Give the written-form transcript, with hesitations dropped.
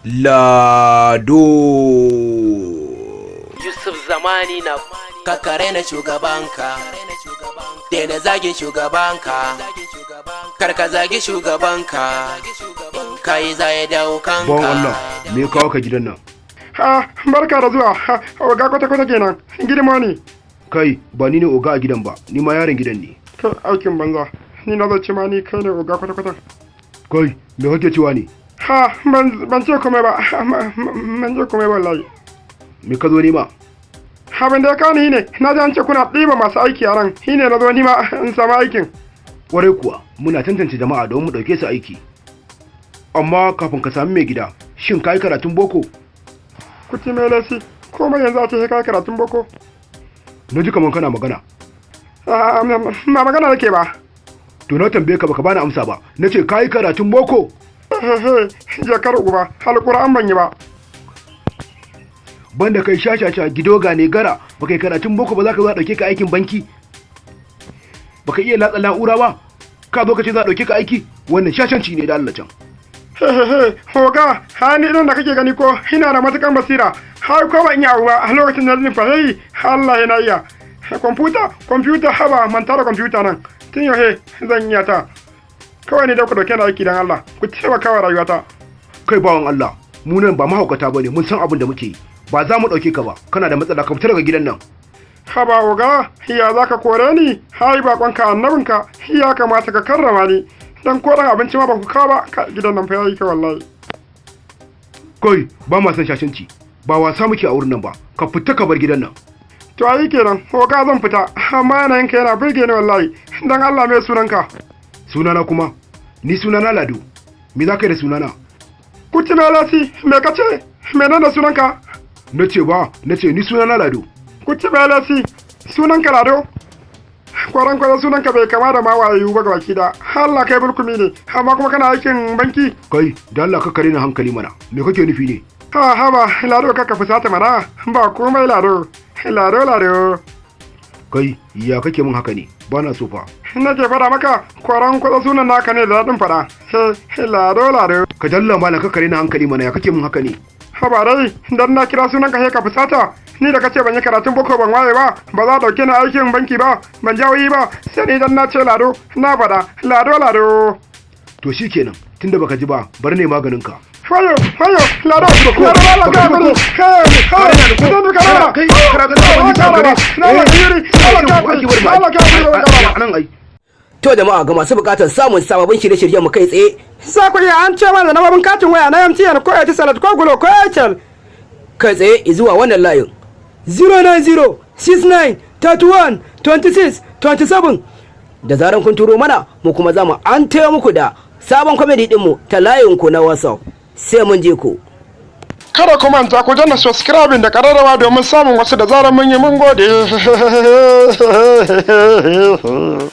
Lado. Yusuf Zamani na kakare na shugabanka, daina zagin shugabanka, karka zagi shugabanka, kai za ya dawo kanka. Bon Allah, me kawo ka gidan nan? Barka da zuwa, oga kwata-kwata kenan, girma ne. Kai, ba ni ne oga a gidan ba, ni ma yaron gidan ne. Kai, aikin banza, ni na zace ma ni kai ne oga kwata-kwata. Kai, me kake cewa ne? Ban ce komai ba, ban ce komai ba wallahi. Me ka zo nema? Abin da ya kawo ni ne, na ji an ce kuna ɗiba masu aiki a nan, shi ne na zo nima in samu aikin. Kwarai kuwa, muna tantance jama'a don mu ɗauke su aiki. Amma kafin ka sami mai gida, shin ka yi karatun boko? Kuti mai lasi, komai yanzu a ce ka yi karatun boko. Na ji kamar kana magana. Ma magana nake ba. To na tambaye ka baka bani amsa ba, na ce ka yi karatun boko? Jakar uba, alƙur'an ban yi ba. Banda kai shashasha gidoga ne gara, baka yi karatun boko ba za ka zo a ɗauke ka aikin banki? Baka iya latsa na'ura ba? Ka zo ka ce za a ɗauke ka aiki? Wannan shashanci ne da Allah can. Hoga, hani idan da kake gani ko ina da matukan basira, har ko ban iya ba a lokacin da zan fahimci Allah yana iya. Kwamfuta haba manta da kwamfuta nan. Tun yau zan iya ta. Kawai ne da ku dauke na aiki dan Allah. Ku taimaka wa rayuwata. Kai bawan Allah, mu nan ba mahaukata bane, mun san abin da muke yi. Ba za mu dauke ka ba. Kana da matsala ka fita daga gidan nan. Haba oga, ya zaka kore ni? Hai bakonka annabinka, ya kamata ka karrama ni. Dan koran abinci ma ba ku kawo ba, gidan nan fa yayi ka wallahi. Kai, ba ma san shashanci. Ba wasa muke a wurin nan ba. Ka fita ka bar gidan nan. To ayi kenan, oga zan fita, amma yanayinka yana burge ni wallahi. Dan Allah mai sunanka. Sunana kuma, ni sunana Lado. Me za ka yi da sunana? Kuti na lasi, me ka ce? Menene sunanka? Na ce ni sunana Lado. Kuti na lasi, sunanka Lado? Kwaran sunanka bai kama da mawaye ba gabaki da. Allah kai bulkumi ne, amma kuma kana aikin banki? Kai, da Allah ka kare ni hankali mana. Me kake nufi ne? Haba, Lado ka fusata mana. Ba komai Lado. Lado. Kai, ya kake min haka ne? Bana so fa. Nake fada maka, kwaran sunan naka ne da daɗin fada. Lado. Ka dalla malam ka kare ni hankali mana, ya kake min haka ne? Haba dai, dan na kira sunan ka ka fusata. Ni da kace ban yi karatun boko ban waye ba, ba za dauke ni aikin banki ba, ban jawoyi ba, sai ni dan na ce Lado, na fada, Lado. To shikenan, tunda baka ji ba, bar ne maganin ka. Fayo, Lado, Allah ka bari. To jama'a ga masu bukatar samun sababbin shirye-shiryen mu kai tsaye. Sa ku iya an ce mana na babin katin waya na MTN ko Etisalat ko Glo ko Airtel. Kai tsaye zuwa wannan layin 09069312627. Da zaran kun turo mana mu kuma za mu an taya muku da sabon comedy dinmu ta layinku na WhatsApp. Sai mun je ku. Kada ku manta ku danna subscribing da kararrawa domin samun wasu da zaran mun yi mun gode.